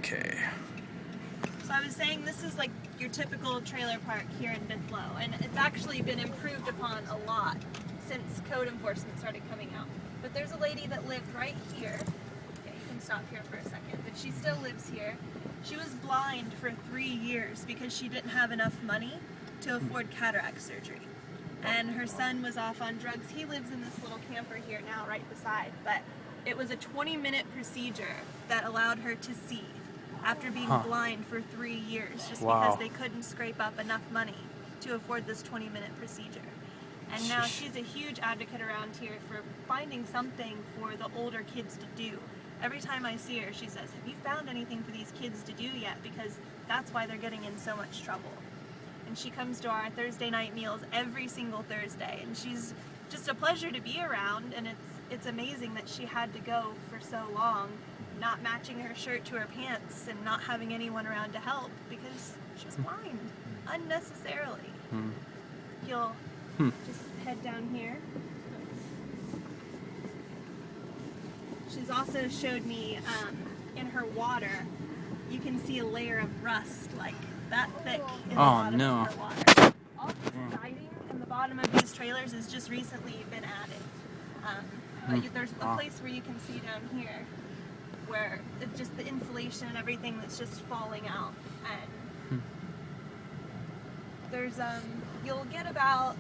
Okay. So I was saying this is like your typical trailer park here in Bithlo, and it's actually been improved upon a lot since code enforcement started coming out. But there's a lady that lived right here. Okay, you can stop here for a second, but she still lives here. She was blind for 3 years because she didn't have enough money to afford cataract surgery. And her son was off on drugs. He lives in this little camper here now right beside, but it was a 20-minute procedure that allowed her to see after being blind for 3 years just because they couldn't scrape up enough money to afford this 20-minute procedure. And now she's a huge advocate around here for finding something for the older kids to do. Every time I see her, she says, have you found anything for these kids to do yet? Because that's why they're getting in so much trouble. And she comes to our Thursday night meals every single Thursday, and she's just a pleasure to be around, and it's amazing that she had to go for so long, not matching her shirt to her pants and not having anyone around to help because she was blind unnecessarily. You'll just head down here. She's also showed me in her water, you can see a layer of rust like that thick in the bottom of her water. All this siding in the bottom of these trailers has just recently been added. But there's a place where you can see down here where it's just the insulation and everything that's just falling out. And there's you'll get about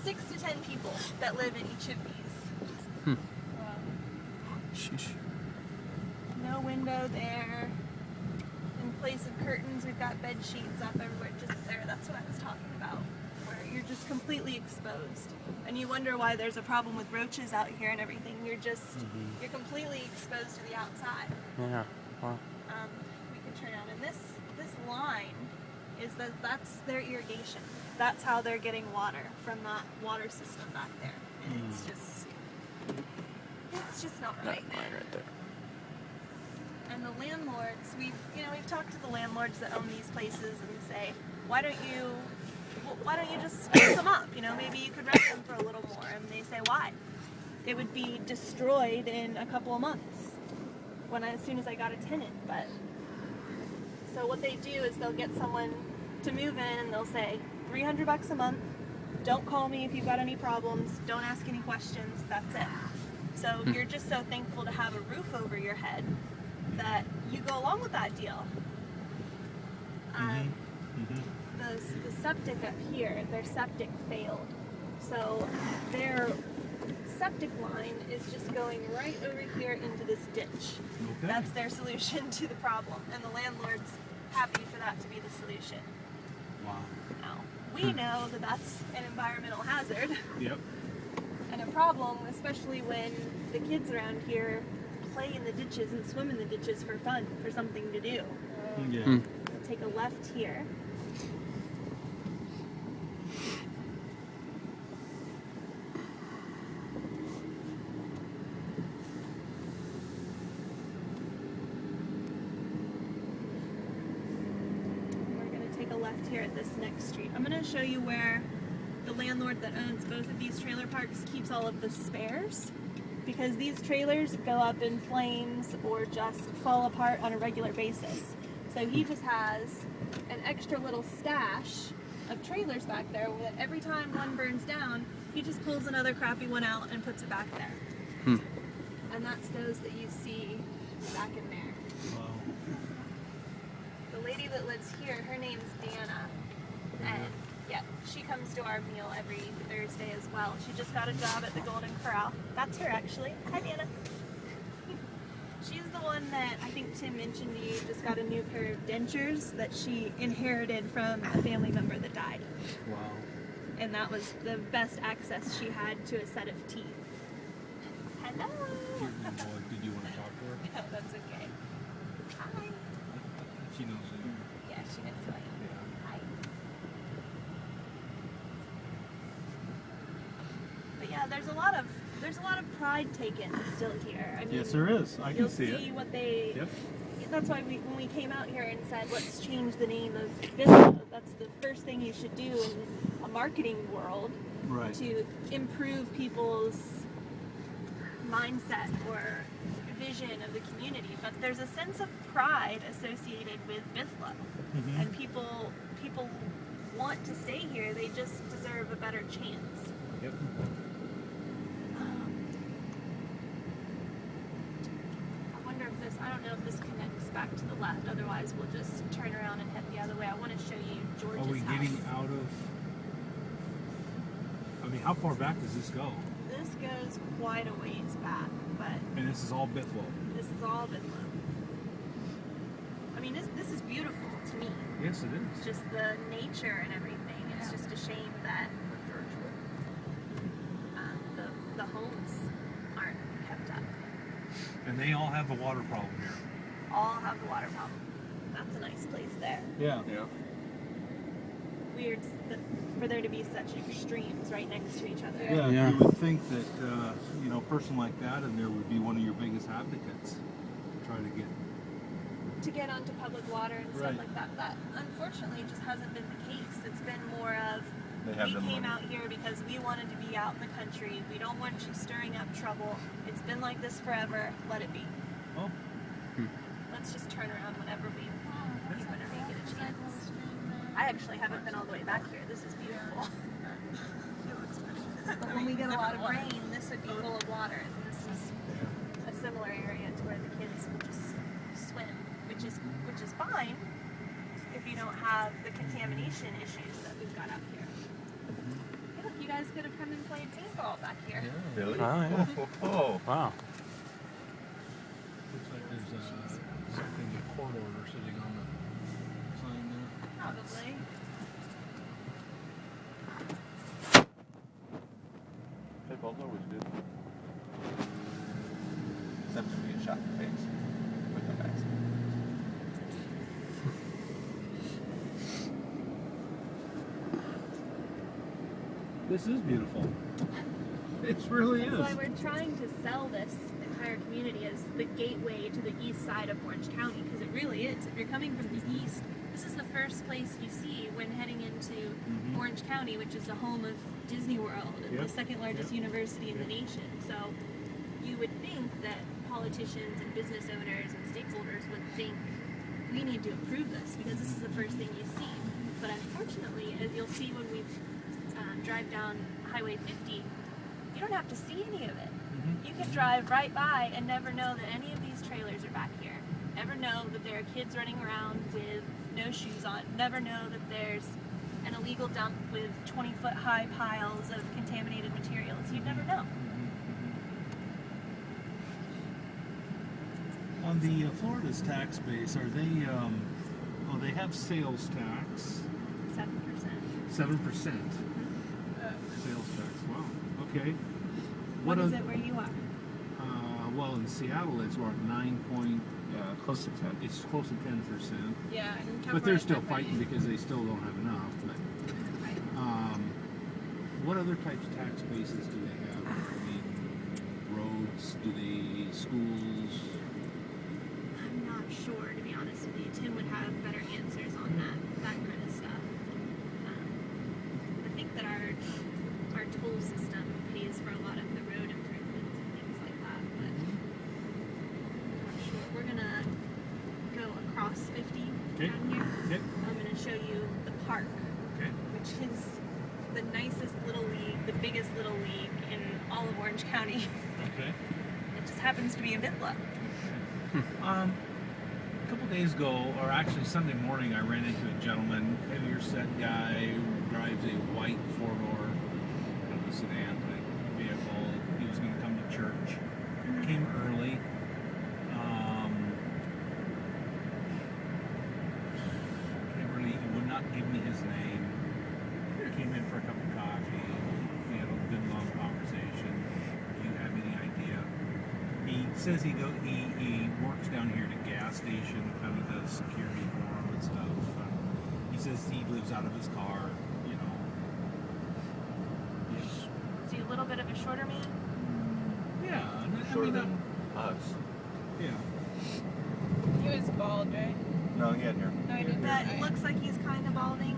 6 to 10 people that live in each of these. Sheesh. No window there. In place of curtains, we've got bed sheets up everywhere, just there. That's what I was talking about, where you're just completely exposed. And you wonder why there's a problem with roaches out here and everything. You're just, you're completely exposed to the outside. Yeah. Wow. We can turn on, and this line is that's their irrigation. That's how they're getting water from that water system back there. And it's just not right. That line right there. And the landlords, we've talked to the landlords that own these places and say, why don't you just fix them up? Maybe you could rent them for a little more. And they say, why? It would be destroyed in a couple of months as soon as I got a tenant. But so what they do is they'll get someone to move in and they'll say, $300 a month. Don't call me if you've got any problems. Don't ask any questions. That's it. So you're just so thankful to have a roof over your head that you go along with that deal. The septic up here, their septic failed. So their septic line is just going right over here into this ditch. Okay. That's their solution to the problem. And the landlord's happy for that to be the solution. Wow. Now, we know that that's an environmental hazard. Yep. And a problem, especially when the kids around here play in the ditches and swim in the ditches for fun, for something to do. Yeah. We'll take a left here. We're going to take a left here at this next street. I'm going to show you where the landlord that owns both of these trailer parks keeps all of the spares, because these trailers go up in flames or just fall apart on a regular basis. So he just has an extra little stash of trailers back there that every time one burns down, he just pulls another crappy one out and puts it back there. And that's those that you see back in there. Wow. The lady that lives here, her name's Dana. And yeah, she comes to our meal every Thursday as well. She just got a job at the Golden Corral. That's her, actually. Hi, Dana. She's the one that I think Tim mentioned to you just got a new pair of dentures that she inherited from a family member that died. Wow. And that was the best access she had to a set of teeth. Hello. Did you want to talk to her? No, that's okay. Hi. She knows you. Yeah, she knows who I am. Hi. But yeah, there's a lot of pride taken still here. I mean, Yes, there is. I can see it. You'll see what they. Yep. That's why when we came out here and said, let's change the name of Bithlo, that's the first thing you should do in a marketing world, Right. to improve people's mindset or vision of the community, but there's a sense of pride associated with Bithlo, and people want to stay here. They just deserve a better chance. Yep. I wonder if this, I don't know if this connects back to the left, otherwise we'll just turn around and head the other way. I want to show you George's Are we house. getting out of... I mean, how far back does this go? This goes quite a ways back, but And this is all Bithlo. this is all Bithlo. I mean, this is beautiful to me. Yes, it It's is. just the nature and everything. It's just a shame that the homes aren't kept up. And they all have a water problem here. All have the water problem. That's a nice place there. Yeah. Yeah. Weird for there to be such extremes right next to each other. Yeah, Yeah. you would think that, you know, a person like that and there would be one of your biggest advocates to try to get... To get onto public water and stuff Right. like that. That unfortunately just hasn't been the case. It's been more of They have we them came on. out here because we wanted to be out in the country. We don't want you stirring up trouble. It's been like this forever. Let it be. Oh, Let's just turn around whenever we get a chance. I actually haven't been all the way back here. This is beautiful. But when we get a lot of rain, this would be full of water. And this is a similar area to where the kids will just swim, which is fine if you don't have the contamination issues that we've got up here. Hey, look, you guys could have come and played paintball back here. Really? Oh, yeah. Oh. Wow. looks like there's something, a court order sitting on the sign there. Probably. Paintball's always good. Except if you get shot in the face with a mask. This is beautiful. It really That's is. why we're trying to sell this entire community as the gateway to the east side of Orange County, because it really is. If you're coming from the east, this is the first place you see when heading into Orange County, which is the home of Disney World and Yep. the second largest university in the nation. So you would think that politicians and business owners and stakeholders would think we need to improve this because this is the first thing you see. But unfortunately, as you'll see when we drive down Highway 50, you don't have to see any of it. You can drive right by and never know that any of these trailers are back here. Never know that there are kids running around with no shoes on. Never know that there's an illegal dump with 20-foot high piles of contaminated materials. You'd never know. On the Florida's tax base, are they, well, they have sales tax, 7%. 7%. Sales tax, wow, okay. What is oth- it where you are? Well, in Seattle, it's what, 9 point, Yeah, close to 10. it's close to 10%. Yeah. But they're still fighting because they still don't have enough. But what other types of tax bases do they have? I mean, roads, do they, schools? I'm not sure, to be honest with you. Tim would have better answers on that kind of stuff. I think that our toll system pays for a lot of the road improvements and things like that, but I'm not sure. We're gonna go across 50 Okay. down here. Yep. I'm gonna show you the park, Okay. which is the nicest little league, the biggest little league in all of Orange County. Okay. It just happens to be in Bithlo. A couple days ago, or actually Sunday morning, I ran into a gentleman, heavier set guy, who drives a white four-door kind of a sedan type vehicle. He was going to come to church. Came early. He would not give me his name. Came in for a cup of coffee. We had a good long conversation. Do you have any idea? He says he works down here at a gas station, kind of does security for him and stuff. He says he lives out of his car, you know. Yes. Is he a little bit of a shorter man? Yeah. Shorter than us. Yeah. He was bald, right? No, he had hair. No, he didn't. That looks like he's kind of balding.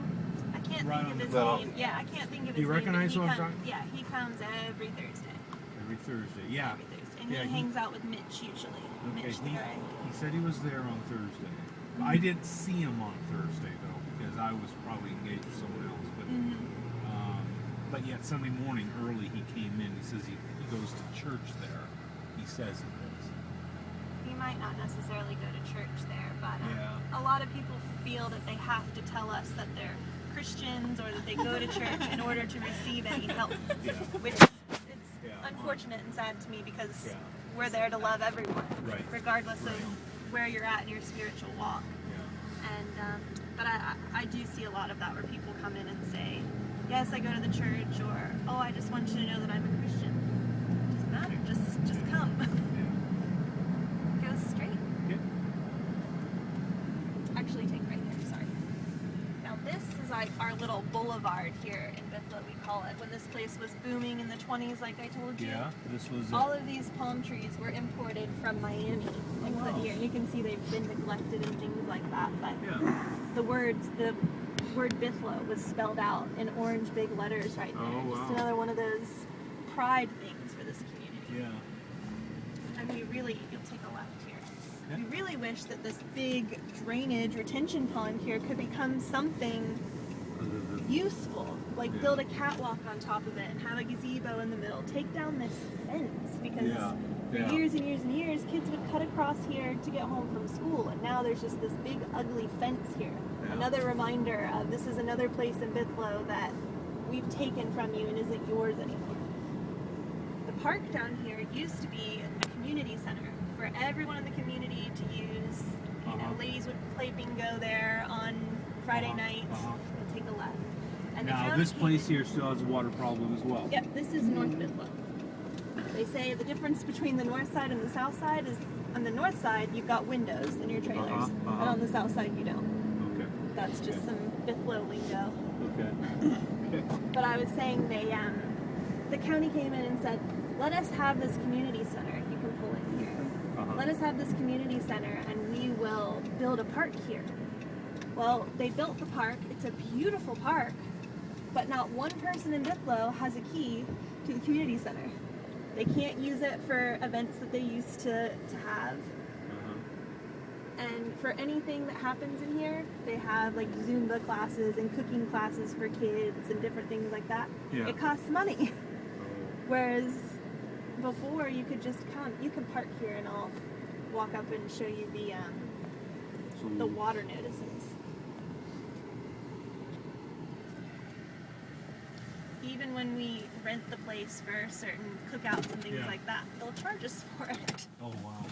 I can't Right think of on his the top. name. Yeah, I can't think of Do his you name. but recognize he who I'm comes- talking- Yeah, he comes every Thursday. Every Thursday. Yeah. Every Thursday. And Yeah, he he- hangs out with Mitch usually. Okay, Mitch, the guy. he said he was there on Thursday. I didn't see him on Thursday though because I was probably engaged with someone else. But yet Sunday morning early he came in. He says he goes to church there. He says he does. He might not necessarily go to church there, but Yeah. a lot of people feel that they have to tell us that they're Christians or that they go to church in order to receive any help. Yeah. Which it's Yeah. unfortunate and sad to me because Yeah. we're there to love everyone, Right. regardless Right. of where you're at in your spiritual walk. Yeah. And but I do see a lot of that where people come in and say, yes, I go to the church, or oh, I just want you to know that I'm a Christian. It doesn't matter. Just come. Yeah. Go straight. Yeah. Actually, take right here. Sorry. Now this is like our little boulevard here in Bithlo, we call it. When this place was booming in the 20s, like I told you. Yeah. This was All of these palm trees were imported from Miami and put here. You can see they've been neglected and things like that. But yeah. the word Bithlo was spelled out in orange big letters right there. Oh, Just wow. another one of those pride things for this community. Yeah. And you'll take a left here. Yeah. We really wish that this big drainage retention pond here could become something useful. Like Yeah. build a catwalk on top of it and have a gazebo in the middle. Take down this fence because Yeah. for Yeah. years and years and years, kids would cut across here to get home from school, and now there's just this big ugly fence here. Yeah. Another reminder of this is another place in Bithlo that we've taken from you and isn't yours anymore. The park down here used to be a community center for everyone in the community to use. You know, ladies would play bingo there on Friday nights. We'll take a left. And the Now county this came place in- here still has a water problem as well. Yep, this is North Bithlo. They say the difference between the north side and the south side is on the north side you've got windows in your trailers, and on the south side you don't. Okay. That's just some Bithlo lingo. Okay. But I was saying the county came in and said, let us have this community center. You can pull in here. Let us have this community center and we will build a park here. Well, they built the park. It's a beautiful park, but not one person in Bithlo has a key to the community center. They can't use it for events that they used to have. And for anything that happens in here, they have like Zumba classes and cooking classes for kids and different things like that. Yeah. It costs money. Whereas before you could just come, you can park here and I'll walk up and show you the water notices. Even when we rent the place for certain cookouts and things Yeah. like that, they'll charge us for it. Oh wow.